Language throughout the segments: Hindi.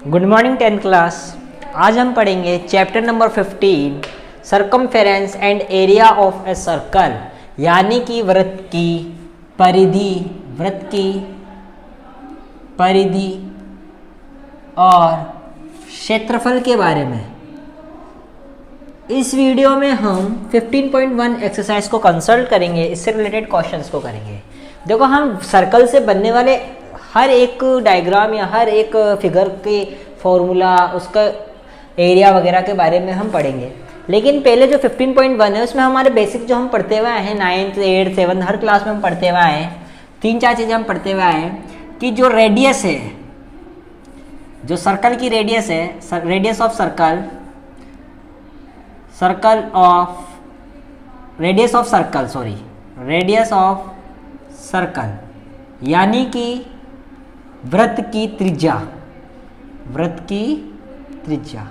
Good morning 10th class. आज हम पढ़ेंगे chapter number 15 circumference and area of a circle, यानी कि वृत्त की परिधि और क्षेत्रफल के बारे में। इस वीडियो में हम 15.1 एक्सरसाइज को कंसल्ट करेंगे, इससे रिलेटेड क्वेश्चंस को करेंगे। देखो, हम सर्कल से बनने वाले हर एक डायग्राम या हर एक फिगर के फॉर्मूला, उसका एरिया वगैरह के बारे में हम पढ़ेंगे। लेकिन पहले जो 15.1 है उसमें हमारे बेसिक जो हम पढ़ते हुए आए हैं 9th 8th 7th हर क्लास में हम पढ़ते हुए आए हैं, 3-4 चीज़ें हम पढ़ते हुए आए हैं कि जो रेडियस है, जो सर्कल की रेडियस है, रेडियस ऑफ सर्कल यानी कि वृत्त की त्रिज्या,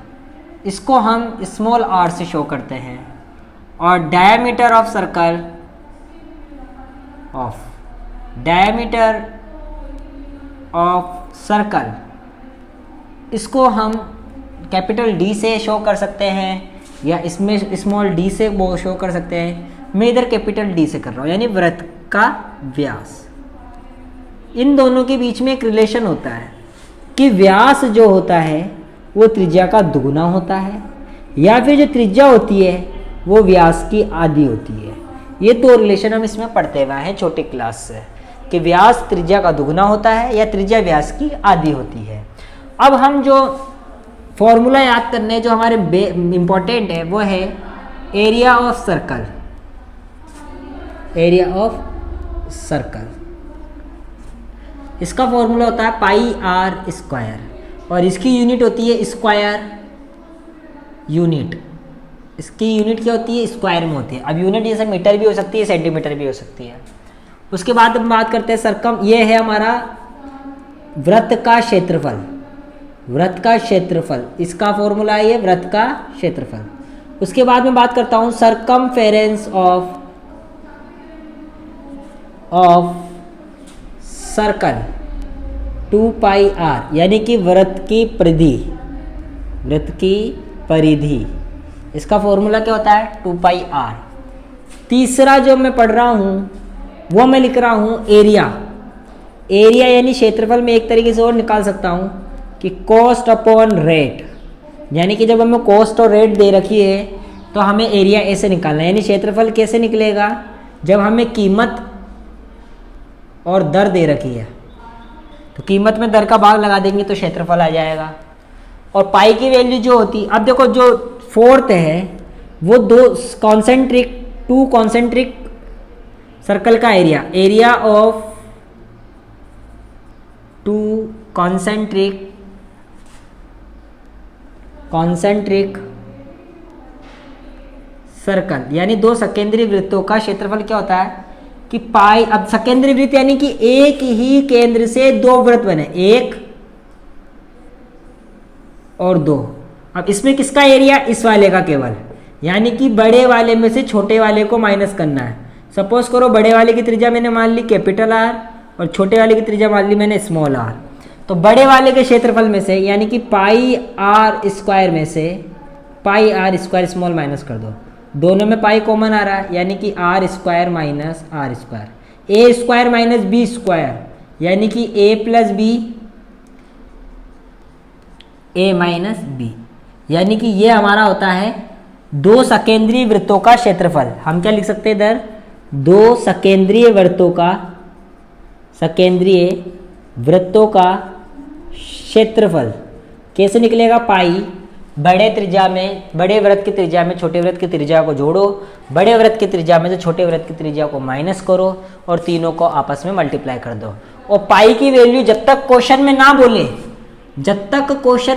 इसको हम स्मॉल आर से शो करते हैं। और डायमीटर ऑफ सर्कल इसको हम कैपिटल डी से शो कर सकते हैं या इसमें स्मॉल डी से वो शो कर सकते हैं। मैं इधर कैपिटल डी से कर रहा हूँ, यानी वृत्त का व्यास। इन दोनों के बीच में एक रिलेशन होता है कि व्यास जो होता है वो त्रिज्या का दुगुना होता है, या फिर जो त्रिज्या होती है वो व्यास की आधी होती है। ये दो रिलेशन हम इसमें पढ़ते हुए हैं छोटी क्लास से, कि व्यास त्रिज्या का दुगुना होता है या त्रिज्या व्यास की आधी होती है। अब हम जो फॉर्मूला याद करने जो हमारे इम्पोर्टेंट है वो है एरिया ऑफ सर्कल। इसका फॉर्मूला होता है पाई आर स्क्वायर, और इसकी यूनिट होती है स्क्वायर यूनिट। इसकी यूनिट क्या होती है? स्क्वायर में होती है। अब यूनिट जैसे मीटर भी हो सकती है, सेंटीमीटर भी हो सकती है। उसके बाद हम बात करते हैं सर्कम, ये है हमारा वृत्त का क्षेत्रफल। इसका फॉर्मूला है ये वृत्त का क्षेत्रफल। उसके बाद में बात करता हूँ circumference of circle 2 pi R, यानी कि वृत्त की परिधि। इसका फॉर्मूला क्या होता है? 2 पाई आर। तीसरा जो मैं पढ़ रहा हूँ वो मैं लिख रहा हूँ एरिया यानी क्षेत्रफल में एक तरीके से और निकाल सकता हूँ कि कॉस्ट अपॉन रेट, यानी कि जब हमें कॉस्ट और रेट दे रखी है तो हमें एरिया ऐसे निकालना है। यानी क्षेत्रफल कैसे निकलेगा? जब हमें कीमत और दर दे रखी है तो कीमत में दर का भाग लगा देंगे तो क्षेत्रफल आ जाएगा। और पाई की वैल्यू जो होती, अब देखो जो फोर्थ है वो टू कॉन्सेंट्रिक सर्कल का एरिया ऑफ 2 कॉन्सेंट्रिक सर्कल, यानी 2 सकेंद्रीय वृत्तों का क्षेत्रफल क्या होता है कि पाई। अब सकेंद्रीय वृत्त यानी कि एक ही केंद्र से 2 वृत्त बने, 1 और 2। अब इसमें किसका एरिया? इस वाले का केवल, यानी कि बड़े वाले में से छोटे वाले को माइनस करना है। सपोज करो बड़े वाले की त्रिज्या मैंने मान ली कैपिटल आर और छोटे वाले की त्रिज्या मान ली मैंने स्मॉल आर। तो बड़े वाले के क्षेत्रफल में से, यानी कि पाई आर स्क्वायर में से पाई आर स्क्वायर स्मॉल माइनस कर दो, दोनों में पाई कॉमन आ रहा है, यानी कि R square minus R square, A square minus B square, यानी कि A plus B A minus B, यानी कि ये हमारा होता है 2 सकेंद्रीय वृत्तों का क्षेत्रफल। हम क्या लिख सकते हैं इधर? 2 सकेंद्रीय वृत्तों का क्षेत्रफल कैसे निकलेगा? पाई बड़े वृत्त की त्रिज्या में छोटे वृत्त की त्रिज्या को जोड़ो, बड़े वृत्त की त्रिज्या में से छोटे वृत्त की त्रिज्या को माइनस करो और तीनों को आपस में मल्टीप्लाई कर दो। और पाई की वैल्यू जब तक क्वेश्चन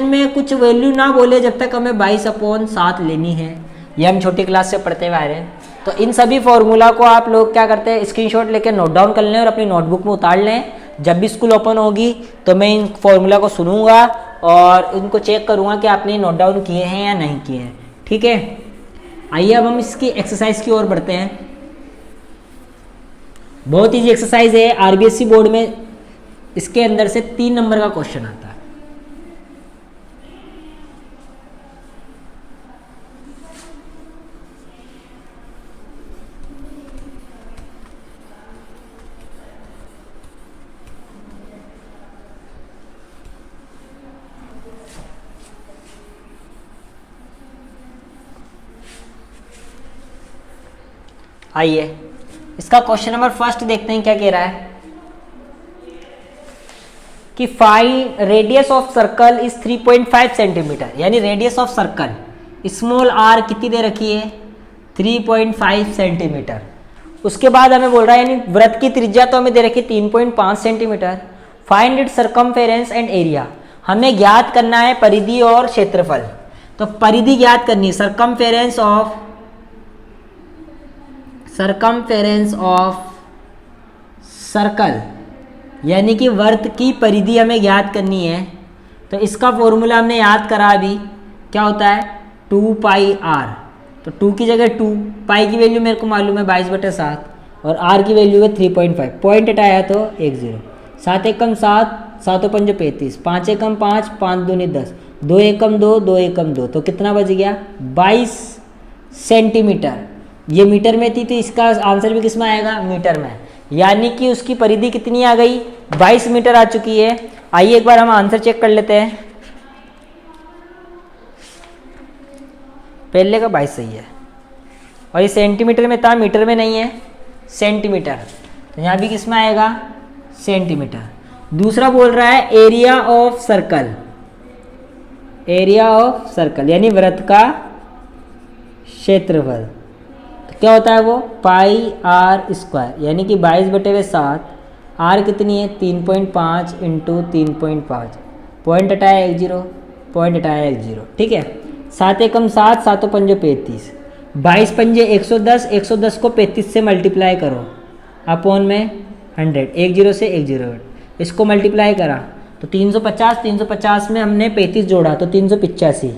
में कुछ वैल्यू ना बोले, जब तक हमें 22/7 लेनी है। ये हम छोटी क्लास से पढ़ते हुए आ रहे हैं। तो इन सभी फॉर्मूला को आप लोग क्या करते हैं, स्क्रीनशॉट लेकर नोट डाउन कर लें और अपनी नोटबुक में उतार लें। जब भी स्कूल ओपन होगी तो मैं इन फॉर्मूला को सुनूंगा और इनको चेक करूंगा कि आपने नोट डाउन किए हैं या नहीं किए हैं। ठीक है, आइए अब हम इसकी एक्सरसाइज की ओर बढ़ते हैं। बहुत ईजी एक्सरसाइज है, आरबीएससी बोर्ड में इसके अंदर से 3 नंबर का क्वेश्चन आता है। आइए इसका क्वेश्चन नंबर फर्स्ट देखते हैं क्या कह रहा है कि find radius of circle is 3.5 centimetre, यानी radius of circle small R कितनी दे रखी है 3.5 सेंटीमीटर। उसके बाद हमें बोल रहा है यानी वृत्त की त्रिज्या तो हमें दे रखी है 3.5 centimetre. Find it circumference and area, हमें ज्ञात करना है परिधि और क्षेत्रफल। तो परिधि ज्ञात करनी है, सर्कमफेरेंस ऑफ सर्कल यानी कि वृत्त की परिधि हमें ज्ञात करनी है। तो इसका फॉर्मूला हमने याद करा अभी, क्या होता है 2 पाई आर। तो 2 की जगह 2, पाई की वैल्यू मेरे को मालूम है 22/7 और आर की वैल्यू है 3.5। पॉइंट हटाया तो 10, 7 एकम 7, 7 पंज 35, 5 एकम 5, 5 दूनी 10, 2 एकम 2, 2 एकम 2, तो कितना बच गया 22 सेंटीमीटर। ये मीटर में थी तो इसका आंसर भी किस में आएगा मीटर में, यानी कि उसकी परिधि कितनी आ गई 22 मीटर आ चुकी है। आइए एक बार हम आंसर चेक कर लेते हैं। पहले का 22 सही है और ये सेंटीमीटर में था, मीटर में नहीं है, सेंटीमीटर, तो यहाँ भी किस में आएगा सेंटीमीटर। दूसरा बोल रहा है area of circle, area of circle यानी वृत्त का क्षेत्रफल। तो क्या होता है वो पाई आर स्क्वायर, यानी कि 22/7। आर कितनी है 3.5 इंटू 3.5, पॉइंट हटाया 1 0, पॉइंट हटाया 1 0, ठीक है। 7 एकम 7, 7 पंजे 35, 22 पंजे 110, 110 को 35 से मल्टीप्लाई करो अपॉन में 100, 1 0 से 1 0, इसको मल्टीप्लाई करा तो 350, 350 में हमने 35 जोड़ा तो 385,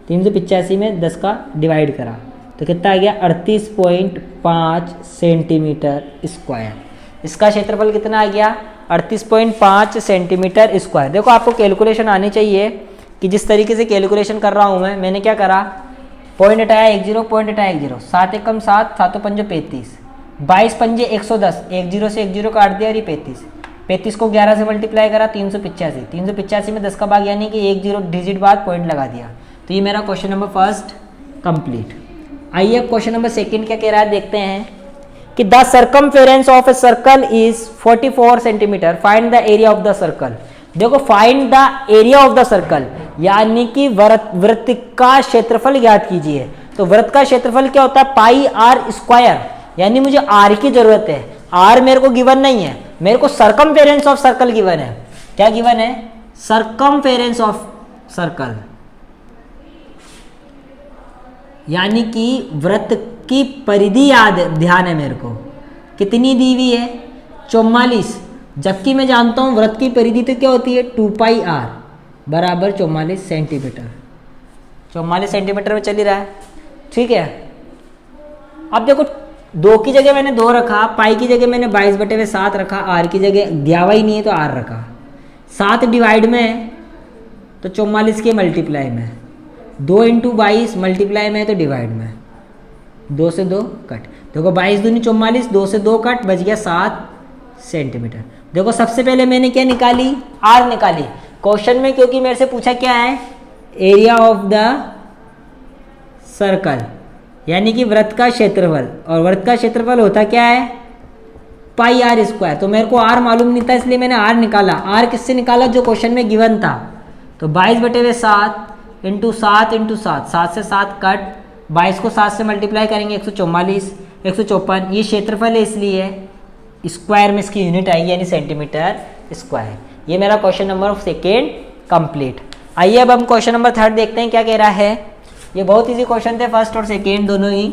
385 में 10 का डिवाइड करा तो कितना आ गया 38.5 सेंटीमीटर स्क्वायर। इसका क्षेत्रफल कितना आ गया 38.5 सेंटीमीटर स्क्वायर। देखो आपको कैलकुलेशन आनी चाहिए कि जिस तरीके से कैलकुलेशन कर रहा हूँ मैंने क्या करा, पॉइंट हटाया 1 0, पॉइंट हटाया 1 0, 7 एकम 7, 7 पंजे 35, 22 पंजे 110, 1 0 से 1 0 काट दिया और ये 35, 35 को 11 से मल्टीप्लाई करा 385, 385 में 10 का भाग यानी कि 1 0 डिजिट बाद पॉइंट लगा दिया। तो ये मेरा क्वेश्चन नंबर फर्स्ट कंप्लीट। आइए अब क्वेश्चन नंबर सेकंड क्या कह रहा है देखते हैं कि the circumference of a circle is 44 centimetre, find the area of the circle. देखो find the area of the circle यानी कि वृत्त का क्षेत्रफल ज्ञात कीजिए। तो वृत्त का क्षेत्रफल क्या होता है पाई आर स्क्वायर, यानी मुझे आर की जरूरत है, आर मेरे को गिवन नहीं है, मेरे को सर्कमफेरेंस ऑफ सर्कल गिवन है। क्या गिवन है सर्कमफेरेंस ऑफ सर्कल, यानी कि वृत्त की परिधि याद ध्यान है मेरे को कितनी दी हुई है 44, जबकि मैं जानता हूं वृत्त की परिधि तो क्या होती है 2 पाई आर बराबर 44 सेंटीमीटर, 44 सेंटीमीटर में चल ही रहा है, ठीक है। अब देखो 2 की जगह मैंने 2 रखा, पाई की जगह मैंने 22/7 रखा, आर की जगह दिया हुआ ही नहीं है तो आर रखा, 7 डिवाइड में तो 44 के मल्टीप्लाई में, 2 इंटू 22 मल्टीप्लाई में तो डिवाइड में, 2 से 2 कट, देखो 22 दूनी 44, 2 से 2 कट बच गया 7 सेंटीमीटर। देखो सबसे पहले मैंने क्या निकाली आर निकाली क्वेश्चन में, क्योंकि मेरे से पूछा क्या है एरिया ऑफ द सर्कल यानी कि वृत्त का क्षेत्रफल, और वृत्त का क्षेत्रफल होता क्या है पाई आर स्क्वायर। तो मेरे को आर मालूम नहीं था इसलिए मैंने आर निकाला। आर किससे निकाला जो क्वेश्चन में गिवन था, तो 22/7 इंटू 7 इंटू 7, 7 से 7 कट, 22 को 7 से मल्टीप्लाई करेंगे 144, 154, ये क्षेत्रफल है इसलिए स्क्वायर में इसकी यूनिट आएगी यानी सेंटीमीटर स्क्वायर। ये मेरा क्वेश्चन नंबर सेकेंड कंप्लीट। आइए अब हम क्वेश्चन नंबर थर्ड देखते हैं क्या कह रहा है। ये बहुत इजी क्वेश्चन थे फर्स्ट और सेकेंड दोनों ही।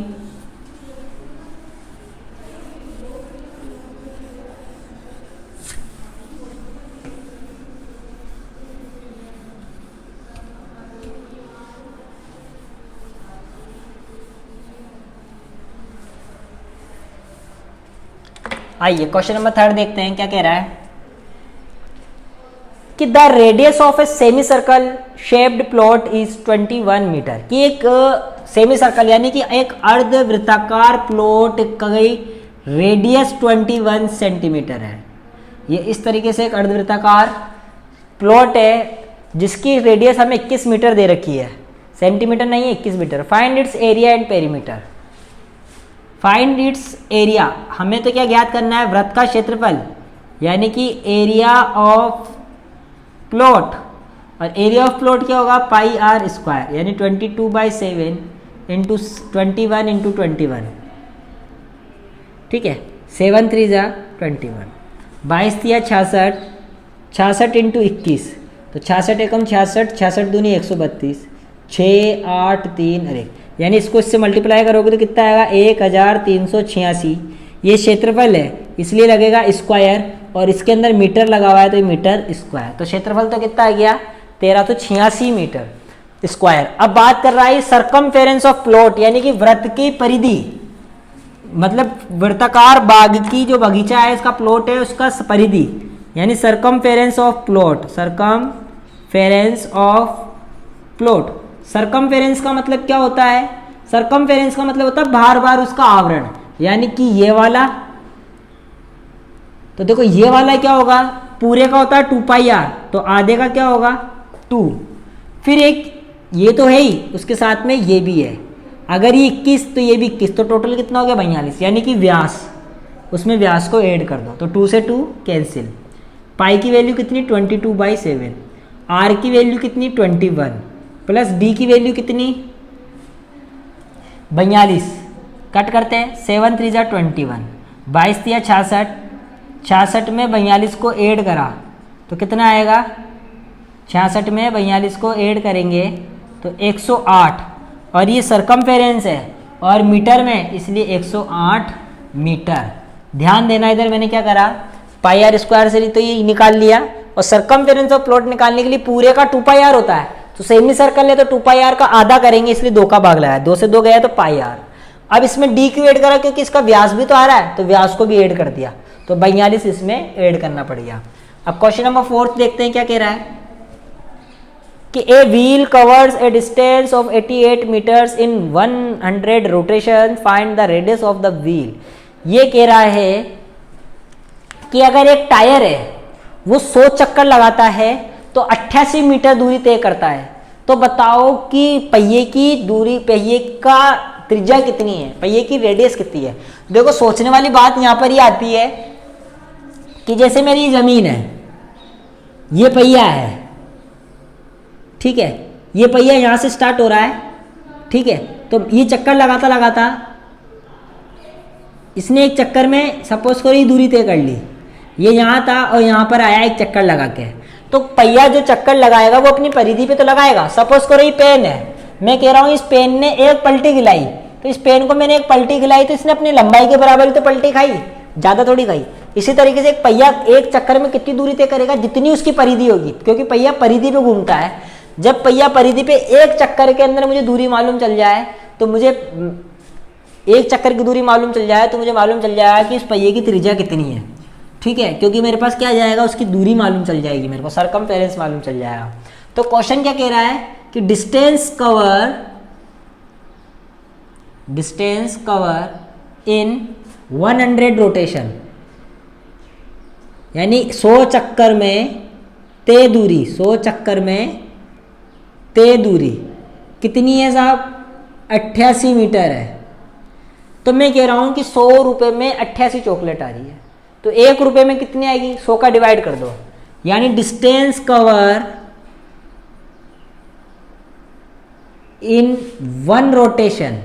आइए क्वेश्चन नंबर थर्ड देखते हैं क्या कह रहा है कि the radius of a semi circle shaped plot is 21 metre. कि एक सेमी सर्कल यानी कि एक अर्धवृत्ताकार प्लॉट की रेडियस 21 सेंटीमीटर है। ये इस तरीके से एक अर्धवृत्ताकार प्लॉट है जिसकी रेडियस हमें 21 मीटर दे रखी है, सेंटीमीटर नहीं है 21 metre. Find its area and perimeter. Find its area, हमें तो क्या ज्ञात करना है, वृत्त का क्षेत्रफल, यानी कि एरिया ऑफ प्लॉट, और एरिया ऑफ प्लॉट क्या होगा, पाई आर स्क्वायर, यानी 22/7 इंटू 21 इंटू 21, ठीक है, 7 3 जा 21, 22 तिया 66, 66 इंटू 21, तो 66 एकम 66, 66 दूनी 132, 6 8 3 अरे, यानी इसको इससे मल्टीप्लाई करोगे तो कितना आएगा, 1386। ये क्षेत्रफल है इसलिए लगेगा स्क्वायर, और इसके अंदर मीटर लगा हुआ है तो ये मीटर स्क्वायर, तो क्षेत्रफल तो कितना आ गया, 1386 मीटर स्क्वायर। अब बात कर रहा है सरकमफेरेंस ऑफ प्लॉट, यानी कि वृत्त की परिधि, मतलब वृत्ताकार बाग की जो बगीचा है इसका प्लॉट है उसका परिधि, यानी circumference of plot, circumference of plot. Circumference का मतलब क्या होता है, सरकमफेरेंस का मतलब होता है बार बार उसका आवरण, यानी कि ये वाला, तो देखो ये वाला क्या होगा, पूरे का होता है 2πr, तो आधे का क्या होगा 2, फिर एक ये तो है ही, उसके साथ में ये भी है, अगर ये 21 तो ये भी 21, तो टोटल कितना हो गया 42, यानी कि व्यास, उसमें व्यास को ऐड कर दो, तो 2 से 2 कैंसिल, पाई की वैल्यू कितनी 22/7, आर की वैल्यू कितनी 21, प्लस डी की वैल्यू कितनी 42, कट करते हैं, 7 3 जा 21, 22 तिया 66, 66 में 42 को ऐड करा तो कितना आएगा, 66 में 42 को ऐड करेंगे तो 108, और ये सरकमफेरेंस है और मीटर में, इसलिए 108 मीटर। ध्यान देना, इधर मैंने क्या करा, पाई आर स्क्वायर से तो ये निकाल लिया, और सरकमफेरेंस ऑफ प्लॉट निकालने के लिए पूरे का 2πr होता है, तो सेमी सर्कल है तो 2πr का आधा करेंगे, इसलिए 2 का भाग लगाया, 2 से 2 गया तो πr। अब इसमें d क्यों ऐड करा, क्योंकि इसका व्यास भी तो आ रहा है, तो व्यास को भी ऐड कर दिया, तो 42 इसमें ऐड करना पड़ गया। अब क्वेश्चन नंबर 4 देखते हैं क्या कह रहा है, कि a wheel covers a distance of 88 metres in 100 rotation, find the radius of the wheel. ये कह रहा है कि अगर एक टायर है वो 100 चक्कर लगाता है तो 88 मीटर दूरी तय करता है, तो बताओ कि पहिए की दूरी, पहिए का त्रिज्या कितनी है, पहिए की रेडियस कितनी है। देखो सोचने वाली बात यहां पर ये आती है कि जैसे मेरी जमीन है, ये पहिया है, ठीक है, ये पहिया यहां से स्टार्ट हो रहा है, ठीक है, तो ये चक्कर लगाता लगाता इसने एक चक्कर में सपोज करो ये दूरी तय कर ली, ये यहां था और यहां पर आया एक चक्कर लगा के, तो पहिया जो चक्कर लगाएगा वो अपनी परिधि पे तो लगाएगा। सपोज करो ये पेन है, मैं कह रहा हूं इस पेन ने एक पलटी खिलाई, तो इस पेन को मैंने एक पलटी खिलाई तो इसने अपनी लंबाई के बराबर तो पलटी खाई, ज्यादा थोड़ी खाई। इसी तरीके से एक पहिया एक चक्कर में कितनी दूरी तय करेगा, जितनी उसकी परिधि होगी, क्योंकि पहिया परिधि पे घूमता है। जब पहिया परिधि पे एक चक्कर के अंदर मुझे दूरी मालूम चल जाए, तो मुझे एक चक्कर की दूरी मालूम चल जाए तो मुझे मालूम चल जाएगा कि इस पहिए की त्रिज्या कितनी है, ठीक है, क्योंकि मेरे पास क्या जाएगा, उसकी दूरी मालूम चल जाएगी, मेरे को सरकमफेरेंस मालूम चल जाएगा। तो क्वेश्चन क्या कह रहा है कि डिस्टेंस कवर इन 100 रोटेशन, यानी 100 चक्कर में तय दूरी, 100 चक्कर में तय दूरी कितनी है साहब, 88 मीटर है। तो मैं कह रहा हूं कि 100 रुपए में 88 चॉकलेट आ रही है, तो 1 रुपए में कितनी आएगी, 100 का डिवाइड कर दो, यानी डिस्टेंस कवर इन 1 रोटेशन,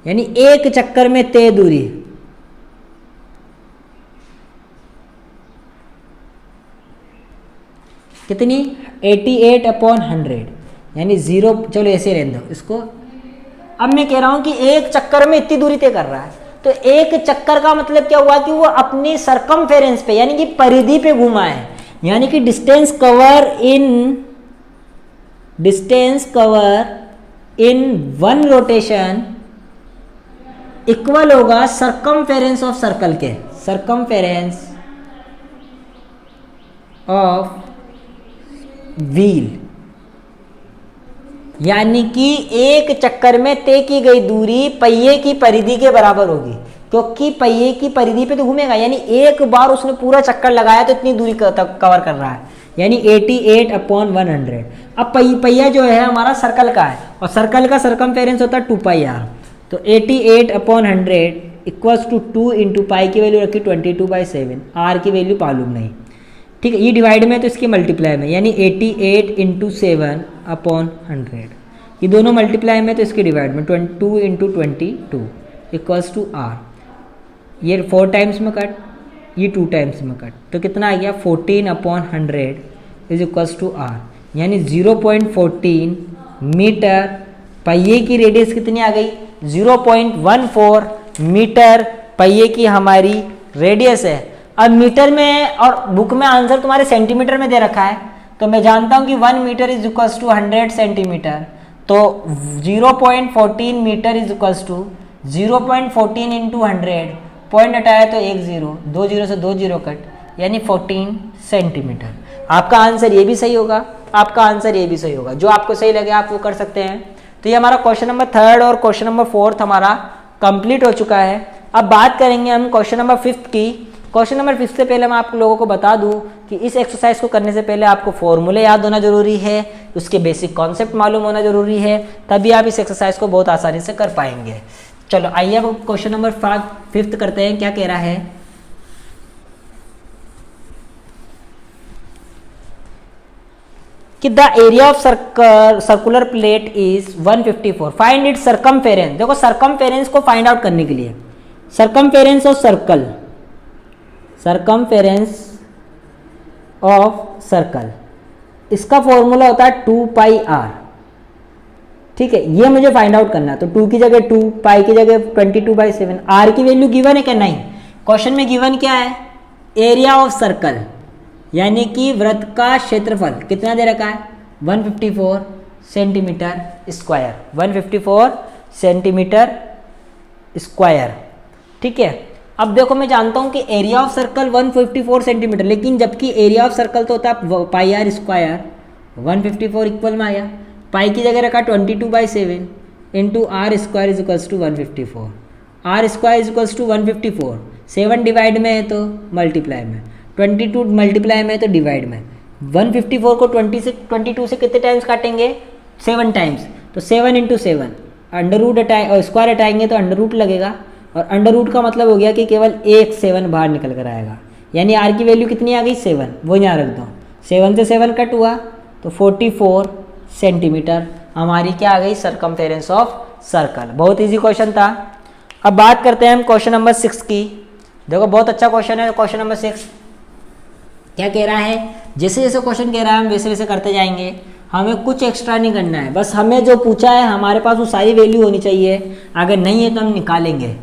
यानी एक चक्कर में तय दूरी कितनी 88/100, यानी 0, चलो ऐसे रहने दो इसको। अब मैं कह रहा हूं कि एक चक्कर में इतनी दूरी तय कर रहा है, तो एक चक्कर का मतलब क्या हुआ कि वो अपनी सरकमफेरेंस पे, यानी कि परिधि पे घूमा है, यानी कि distance cover in 1 rotation equal होगा सरकमफेरेंस ऑफ सर्कल के, सरकमफेरेंस ऑफ व्हील, यानी कि एक चक्कर में तय की गई दूरी पहिए की परिधि के बराबर होगी, क्योंकि पहिए की परिधि पे तो घूमेगा, यानी एक बार उसने पूरा चक्कर लगाया तो इतनी दूरी कवर कर रहा है, यानी 88/100। अब पहिया जो है हमारा सर्कल का है, और सर्कल का सरकमफेरेंस होता है 2πr, तो 88/100 इक्वल्स टू 2 इंटू पाई की वैल्यू रखी 22/7, आर की वैल्यू मालूम नहीं, ठीक है। ये डिवाइड में है तो इसकी मल्टीप्लाई में, यानी 88 इंटू 7/100, ये दोनों मल्टीप्लाई में तो इसके डिवाइड में 2 इंटू 22 इक्वल्स टू आर। ये 4 टाइम्स में कट, ये 2 टाइम्स में कट, तो कितना आ गया 14/100 इज इक्वल्स टू आर, यानी 0.14 मीटर। पहिए की रेडियस कितनी आ गई 0.14 मीटर पहिए की हमारी रेडियस है। अब मीटर में और बुक में आंसर तुम्हारे सेंटीमीटर में दे रखा है, तो मैं जानता हूं कि 1 metre is equals to 100 centimetre, तो 0.14 metre is equals to 0.14 into 100, point हटाया तो 1 0, 2 0 से 2 0 कट, यानी 14 सेंटीमीटर। आपका आंसर ये भी सही होगा, आपका आंसर ये भी सही होगा, जो आपको सही लगे आप वो कर सकते हैं। तो ये हमारा क्वेश्चन नंबर 3 और क्वेश्चन नंबर 4 हमारा कंप्लीट हो चुका है। अब बात करेंगे हम क्वेश्चन नंबर 5 की। क्वेश्चन नंबर 5 से पहले मैं आप लोगों को बता दूं कि इस एक्सरसाइज को करने से पहले आपको फॉर्मूले याद होना जरूरी है, उसके बेसिक कॉन्सेप्ट मालूम होना जरूरी है, तभी आप इस एक्सरसाइज को बहुत आसानी से कर पाएंगे। चलो आइए अब क्वेश्चन नंबर 5 करते हैं। क्या कह रहा है कि the area of circular plate is 154, find it circumference. देखो सर्कमफेरेंस को फाइंड आउट करने के लिए circumference of circle, circumference of circle, इसका फॉर्मूला होता है 2πr, ठीक है। ये मुझे फाइंड आउट करना है, तो 2 की जगह 2, पाई की जगह 22/7। आर की वैल्यू गिवन है क्या? नहीं। क्वेश्चन में गिवन क्या है? एरिया ऑफ सर्कल, यानी कि वृत्त का क्षेत्रफल कितना दे रखा है 154 सेंटीमीटर स्क्वायर, 154 सेंटीमीटर स्क्वायर, ठीक है। अब देखो मैं जानता हूं कि एरिया ऑफ सर्कल 154 सेंटीमीटर, लेकिन जबकि एरिया ऑफ सर्कल तो होता है पाई आर स्क्वायर, 154 इक्वल में आया, पाई की जगह रखा 22/7 into R square is equals to 154, R square is equals to 154, 7 divide में है तो मल्टीप्लाई में, 22 मल्टीप्लाई में है तो डिवाइड में। 154 को 22 से कितने टाइम्स काटेंगे? 7 टाइम्स, तो 7 इंटू 7, अंडर रूट स्क्वायर हटाएंगे तो अंडर रूट लगेगा, और अंडर रूट का मतलब हो गया कि केवल एक 7 बाहर निकल कर आएगा, यानी आर की वैल्यू कितनी आ गई 7, वो यहाँ रख दो, 7 से 7 कट हुआ तो 44 सेंटीमीटर हमारी क्या आ गई सर्कमफेरेंस ऑफ सर्कल। बहुत इजी क्वेश्चन था। अब बात करते हैं हम क्वेश्चन नंबर 6 की। देखो बहुत अच्छा क्वेश्चन है क्वेश्चन नंबर 6। क्या कह रहा है? जैसे जैसे क्वेश्चन कह रहा है हम वैसे वैसे करते जाएंगे, हमें कुछ एक्स्ट्रा नहीं करना है, बस हमें जो पूछा है हमारे पास वो सारी वैल्यू होनी चाहिए, अगर नहीं है तो हम निकालेंगे।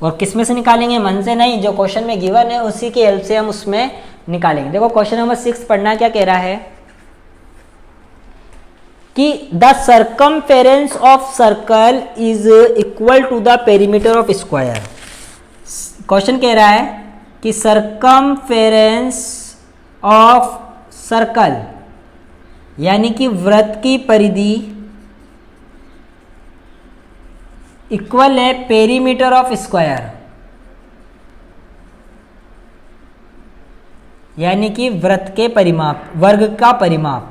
और किस में से निकालेंगे? मन से नहीं, जो क्वेश्चन में गिवन है उसी की हेल्प से हम उसमें निकालेंगे। देखो क्वेश्चन नंबर 6 पढ़ना। क्या कह रहा है कि the circumference of circle is equal to the perimeter of square. Question कह रहा है कि सर्कमफेरेंस ऑफ सर्कल, यानी कि वृत्त की परिधि इक्वल है पेरीमीटर ऑफ स्क्वायर, यानी कि वृत्त के परिमाप, वर्ग का परिमाप।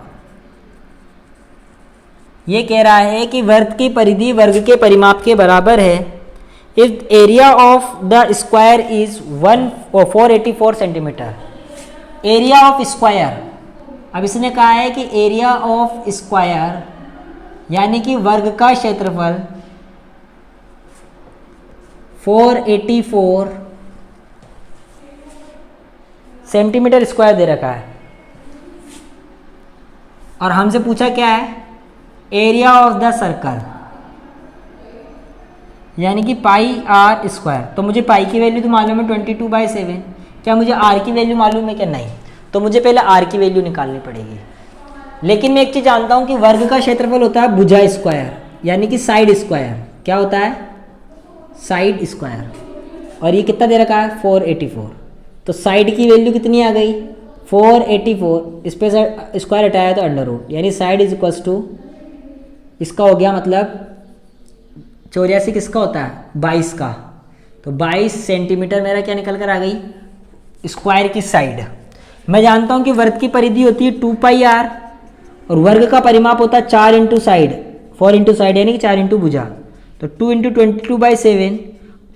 ये कह रहा है कि वृत्त की परिधि वर्ग के परिमाप के बराबर है if area of the square is 484 centimetre. Area of square, अब इसने कहा है कि एरिया ऑफ स्क्वायर यानी कि वर्ग का क्षेत्रफल 484 सेंटीमीटर स्क्वायर दे रखा है, और हमसे पूछा क्या है? एरिया ऑफ द सर्कल, यानी कि पाई आर स्क्वायर। तो मुझे पाई की वैल्यू तो मालूम है 22/7, क्या मुझे आर की वैल्यू मालूम है क्या? नहीं। तो मुझे पहले आर की वैल्यू निकालनी पड़ेगी। लेकिन मैं एक चीज़ जानता हूं कि वर्ग का क्षेत्रफल होता है भुजा स्क्वायर, यानी कि साइड स्क्वायर। क्या होता है? Side square. और ये कितना दे रखा है? 484। तो साइड की वैल्यू कितनी आ गई? 484, इस पे स्क्वायर हटाया तो अंडर रूट, यानी साइड इज इक्वल्स टू, इसका हो गया मतलब 84 किसका होता है? 22 का। तो 22 सेंटीमीटर मेरा क्या निकल कर आ गई? स्क्वायर की साइड। मैं जानता हूं कि वर्ग की परिधि होती है 2πr और वर्ग का परिमाप होता है 4 इंटू साइड, 4 इंटू साइड यानी कि 4 इंटू भुजा। तो 2 इंटू 22/7,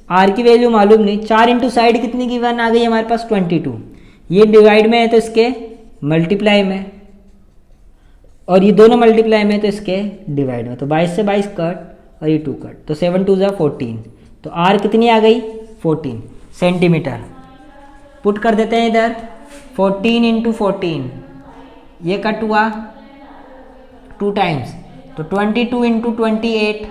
आर की वैल्यू मालूम नहीं, 4 इंटू साइड कितनी गिवन आ गई हमारे पास 22, ये डिवाइड में है तो इसके मल्टीप्लाई में, और ये दोनों मल्टीप्लाई में तो इसके डिवाइड में, तो 22 से 22 कट और ये 2 कट, तो 7 2 ज़ा 14, तो आर कितनी आ गई 14 सेंटीमीटर। पुट कर देते हैं इधर 14 इंटू 14, ये कट हुआ 2 टाइम्स, तो 22 इंटू 28,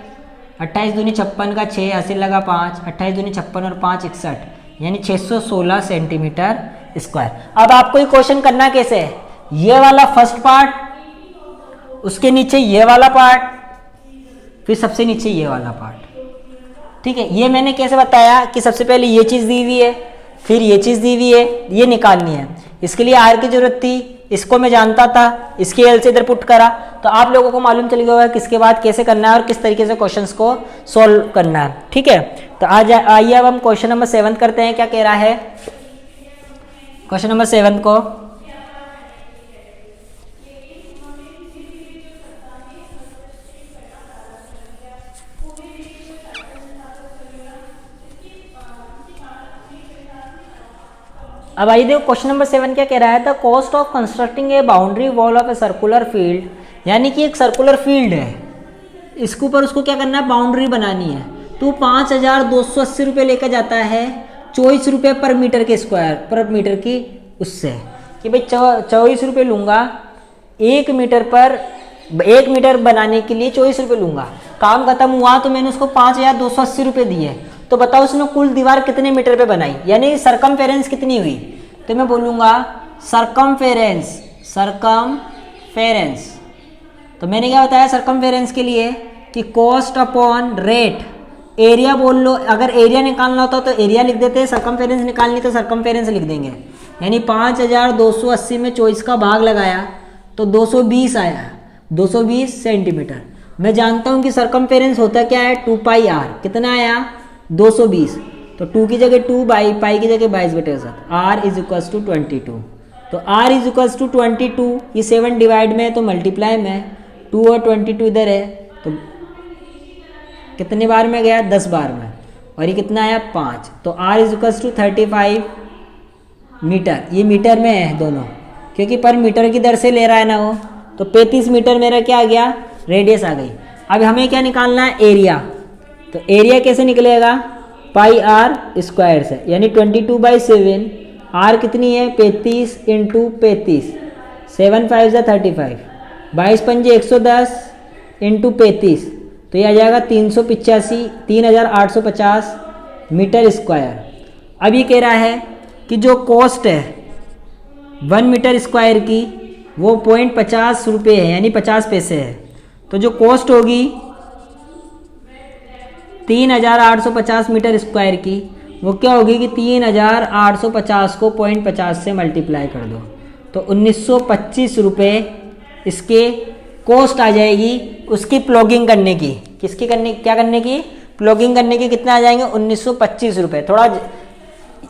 28 दूनी 56 का 6, हासिल लगा 5, 28 दूनी 56 और 5 61, यानी 616 सेंटीमीटर स्क्वायर। अब आपको ये क्वेश्चन करना कैसे है, ये वाला फर्स्ट पार्ट, उसके नीचे ये वाला पार्ट, फिर सबसे नीचे ये वाला पार्ट, ठीक है। ये मैंने कैसे बताया कि सबसे पहले ये चीज़ दी हुई है, फिर ये चीज़ दी हुई है, ये निकालनी है, इसके लिए आर की जरूरत थी, इसको मैं जानता था, इसकी एल से इधर पुट करा, तो आप लोगों को मालूम चल गया होगा किसके बाद कैसे करना है और किस तरीके से क्वेश्चंस को सॉल्व करना है, ठीक है। तो आज आइए अब हम क्वेश्चन नंबर 7 करते हैं, क्या कह रहा है क्वेश्चन नंबर 7 को। अब आइए देखो क्वेश्चन नंबर 7 क्या कह रहा है, the cost of constructing A boundary wall of a circular field, यानी कि एक सर्कुलर फील्ड है, इसके ऊपर उसको क्या करना है, बाउंड्री बनानी है, तो 5280 रुपये लेकर जाता है 24 रुपये पर मीटर के स्क्वायर, पर मीटर की उससे, कि भाई 24 रुपये लूँगा 1 मीटर पर, 1 मीटर बनाने के लिए 24 रुपये लूँगा, काम खत्म हुआ तो मैंने उसको 5280 रुपये दिए, तो बताओ उसने कुल दीवार कितने मीटर पे बनाई, यानी सरकमफेरेंस कितनी हुई, तो मैं बोलूँगा सरकमफेरेंस, सरकमफेरेंस, तो मैंने क्या बताया सरकमफेरेंस के लिए कि कॉस्ट अपॉन रेट, एरिया बोल लो, अगर एरिया निकालना होता तो एरिया लिख देते हैं, सरकमफेरेंस निकालनी तो सरकमफेरेंस लिख देंगे, यानी 5280 में 24 का भाग लगाया तो 220 आया, 220 सेंटीमीटर। मैं जानता हूँ कि सरकमफेरेंस होता क्या है 2πr, कितना आया 220, तो 2 की जगह 2 बाई, पाई की जगह 22/7, r इज इक्वल्स टू 22, तो r इज इक्वल्स टू 22, ये 7 डिवाइड में है तो मल्टीप्लाई में, 2 और 22 इधर है तो कितने बार में गया 10 बार में, और ये कितना आया 5, तो r is equals to 35 metre, ये मीटर में है दोनों, क्योंकि पर मीटर की दर से ले रहा है ना वो, तो 35 मीटर मेरा क्या आ गया, रेडियस आ गई। अब हमें क्या निकालना है, एरिया, तो एरिया कैसे निकलेगा, पाई आर स्क्वायर से, यानी 22/7, आर कितनी है 35 इंटू 35, 7 5 ज़ा 35, 22 पंजे 110 इंटू 35, तो ये आ जाएगा 3850 मीटर स्क्वायर। अब ये कह रहा है कि जो कॉस्ट है 1 मीटर स्क्वायर की वो 0.50 रुपये है, यानी 50 पैसे है, तो जो कॉस्ट होगी 3850 मीटर स्क्वायर की, वो क्या होगी कि 3850 को 0.50 से मल्टीप्लाई कर दो, तो 1925 रुपये इसके कॉस्ट आ जाएगी उसकी प्लॉगिंग करने की, किसकी करने, क्या करने की, प्लॉगिंग करने की, कितना आ जाएंगे 1925 रुपये। थोड़ा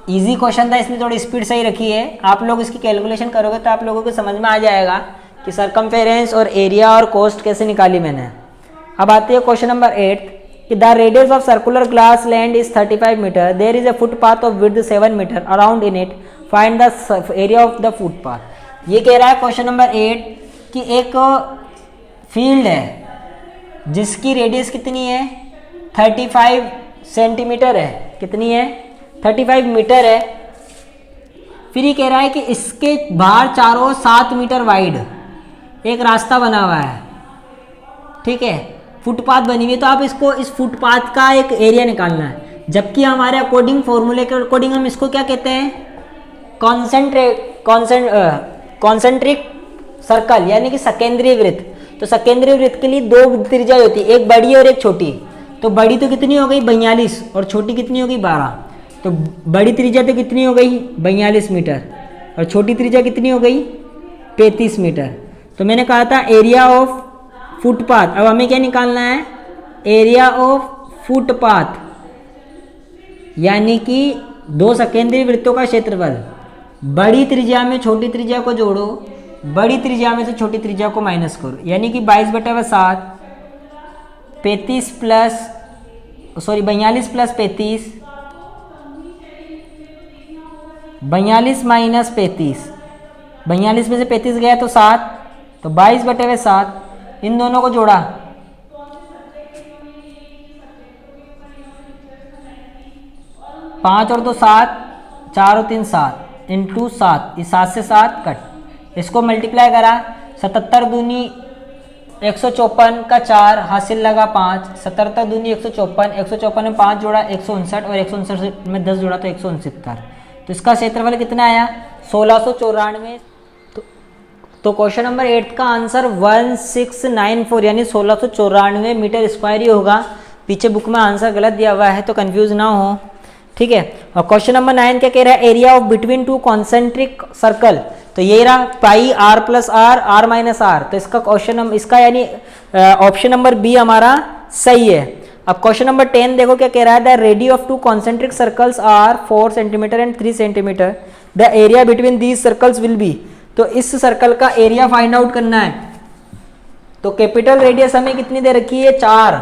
इजी क्वेश्चन था, इसमें थोड़ी स्पीड सही रखी है, आप लोग इसकी कैलकुलेशन करोगे तो आप लोगों को समझ में आ जाएगा कि सरकमफेरेंस और एरिया और कॉस्ट कैसे निकाली मैंने। अब आते हैं क्वेश्चन नंबर 8 कि the radius of circular glass land is 35 metre, there is a footpath of width 7 metre around in it, find the area of the footpath. ये कह रहा है क्वेश्चन नंबर 8 कि एक फील्ड है जिसकी रेडियस कितनी है 35 सेंटीमीटर है, कितनी है 35 मीटर है, फिर ये कह रहा है कि इसके बाहर चारों 7 मीटर वाइड एक रास्ता बना हुआ है, ठीक है, फुटपाथ बनी हुई है, तो आप इसको इस फुटपाथ का एक एरिया निकालना है, जबकि हमारे अकॉर्डिंग फॉर्मूले के अकॉर्डिंग हम इसको क्या कहते हैं, कॉन्सेंट्रिक सर्कल, यानी कि सकेंद्रीय वृत्त। तो सकेंद्रीय वृत्त के लिए 2 त्रिज्या होती है, एक बड़ी और एक छोटी, तो बड़ी तो कितनी हो गई 42 और छोटी कितनी हो गई 12, तो बड़ी त्रिज्या तो कितनी हो गई 42 मीटर और छोटी त्रिज्या कितनी हो गई 35 मीटर। तो मैंने कहा था एरिया ऑफ फुटपाथ, अब हमें क्या निकालना है, एरिया ऑफ फुटपाथ, यानी कि 2 सकेंद्रीय वृत्तों का क्षेत्रफल, बड़ी त्रिज्या में छोटी त्रिज्या को जोड़ो, बड़ी त्रिज्या में से छोटी त्रिज्या को माइनस करो, यानी कि 22/7, 35 प्लस सॉरी 42 प्लस 35, 42 माइनस 35, 42 में से 35 गया तो 7, तो 22/7। इन दोनों को जोड़ा, 5 और 2 7, 4 और 3 7 इंटू 7, इस 7 से 7 कट, इसको मल्टीप्लाई करा, 77 दूनी 154 का 4 हासिल लगा 5, 77 दूनी 154, 154 में 5 जोड़ा 159 और 159 में 10 जोड़ा तो 169। तो इसका क्षेत्रफल कितना आया 1694। तो क्वेश्चन नंबर 8 का आंसर 1694 यानी 1694 मीटर स्क्वायर ही होगा। पीछे बुक में आंसर गलत दिया हुआ है तो कंफ्यूज ना हो, ठीक है। और क्वेश्चन नंबर 9 क्या कह रहा है, area of between two concentric circle, तो ये रहा pi r plus R, r minus R, तो इसका क्वेश्चन इसका यानी ऑप्शन नंबर बी हमारा सही है। अब क्वेश्चन नंबर 10 देखो क्या कह रहा है, the radius of two concentric circles are 4 centimetre and 3 centimetre, the area between these circles will be, तो इस सर्कल का एरिया फाइंड आउट करना है। तो कैपिटल रेडियस हमें कितनी दे रखी है 4,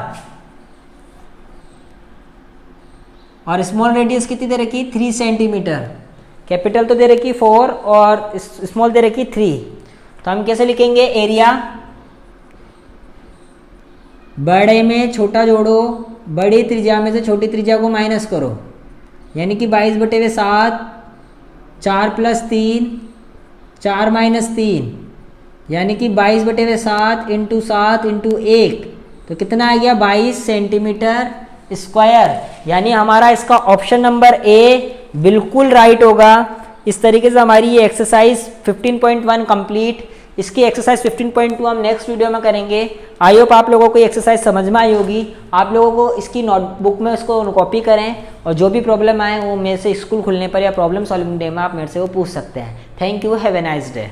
और स्मॉल रेडियस कितनी दे रखी 3 सेंटीमीटर, कैपिटल तो दे रखी 4 और स्मॉल दे रखी 3। तो हम कैसे लिखेंगे, एरिया बड़े में छोटा जोड़ो, बड़ी त्रिज्या में से छोटी त्रिज्या को माइनस करो, यानी कि 22/7, 4 प्लस 3, 4 माइनस 3, यानी कि 22/7 इंटू 7 इंटू 1, तो कितना आ गया 22 सेंटीमीटर स्क्वायर, यानी हमारा इसका ऑप्शन नंबर ए बिल्कुल राइट होगा। इस तरीके से हमारी ये एक्सरसाइज 15.1 कंप्लीट। इसकी एक्सरसाइज 15.2 हम नेक्स्ट वीडियो में करेंगे। आई होप आप लोगों को ये एक्सरसाइज समझ में आई होगी। आप लोगों को इसकी नोटबुक में इसको कॉपी करें और जो भी प्रॉब्लम आए वो मेरे से स्कूल खुलने पर या प्रॉब्लम सॉल्विंग डे में आप मेरे से वो पूछ सकते हैं। Thank you, have a nice day.